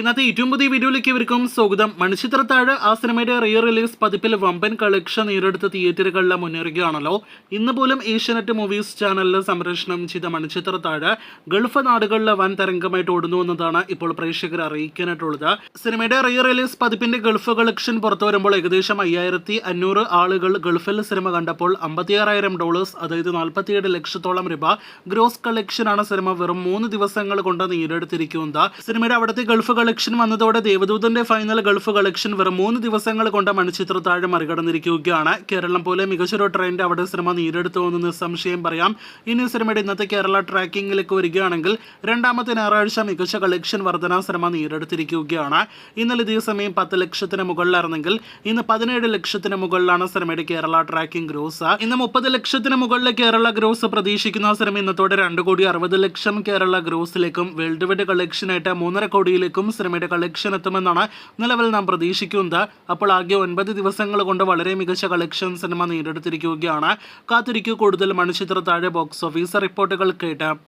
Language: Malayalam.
ഇന്നത്തെ ഏറ്റവും പുതിയ വീഡിയോയിലേക്ക് ഇവർക്കും സ്വാഗതം. മണിച്ചിത്രത്താഴ് ആ സിനിമയുടെ റീ റിലീസ് പതിപ്പിൽ വമ്പൻ കളക്ഷൻ നേരിടുത്ത തിയേറ്ററുകളിൽ മുന്നേറുകയാണല്ലോ. ഇന്ന് പോലും ഏഷ്യാനെറ്റ് മൂവീസ് ചാനലിൽ സംപ്രേഷണം ചെയ്ത മണിച്ചിത്രത്താഴ് ഗൾഫ് നാടുകളിൽ വൻ തരംഗമായിട്ട് ഓടുന്നു എന്നതാണ് ഇപ്പോൾ പ്രേക്ഷകർ അറിയിക്കാനായിട്ടുള്ളത്. സിനിമയുടെ റീ റിലീസ് പതിപ്പിന്റെ ഗൾഫ് കളക്ഷൻ പുറത്തു വരുമ്പോൾ ഏകദേശം 5500 ആളുകൾ ഗൾഫിൽ സിനിമ കണ്ടപ്പോൾ $56,000, അതായത് 47 ലക്ഷത്തോളം രൂപ ഗ്രോസ് കളക്ഷനാണ് സിനിമ വെറും 3 ദിവസങ്ങൾ കൊണ്ട് നേടിയെടുത്തിരിക്കുന്നത്. സിനിമയുടെ അവിടുത്തെ ഗൾഫ് കളക്ഷൻ വന്നതോടെ ദേവദൂതന്റെ ഫൈനൽ ഗൾഫ് കളക്ഷൻ വെറും 3 ദിവസങ്ങൾ കൊണ്ട് മണിച്ചിത്രത്താഴ് മറികടന്നിരിക്കുകയാണ്. കേരളം പോലെ മികച്ചൊരു ട്രെൻഡ് അവിടെ സിനിമ നേടിയെടുത്തു എന്ന് നിസ്സംശയം പറയാം. ഇനി സിനിമയുടെ ഇന്നത്തെ കേരള ട്രാക്കിങ്ങിലേക്ക് വരികയാണെങ്കിൽ രണ്ടാമത്തെ ഞായറാഴ്ച മികച്ച കളക്ഷൻ വർധന സിനിമ നേടിയെടുത്തിരിക്കുകയാണ്. ഇന്നലെ ഇതേ സമയം 10 ലക്ഷത്തിന് മുകളിലായിരുന്നെങ്കിൽ ഇന്ന് 17 ലക്ഷത്തിന് മുകളിലാണ് സിനിമയുടെ കേരള ട്രാക്കിംഗ് ഗ്രോസ്. ഇന്ന് 30 ലക്ഷത്തിന് മുകളിൽ കേരള ഗ്രോസ് പ്രതീക്ഷിക്കുന്ന സിനിമ ഇന്നത്തോടെ 2,60,00,000 കേരള ഗ്രോസിലേക്കും വേൾഡ് വൈഡ് കളക്ഷനായിട്ട് 3.5 കോടിയിലേക്കും സിനിമയുടെ കളക്ഷൻ എത്തുമെന്നാണ് നിലവിൽ നാം പ്രതീക്ഷിക്കുന്നത്. അപ്പോൾ ആകെ 9 ദിവസങ്ങൾ കൊണ്ട് വളരെ മികച്ച കളക്ഷൻ സിനിമ നേടിയെടുത്തിരിക്കുകയാണ്. കാത്തിരിക്കൂ കൂടുതൽ മണിച്ചിത്രത്താഴ് ബോക്സ് ഓഫീസ് റിപ്പോർട്ടുകൾ കേട്ട്.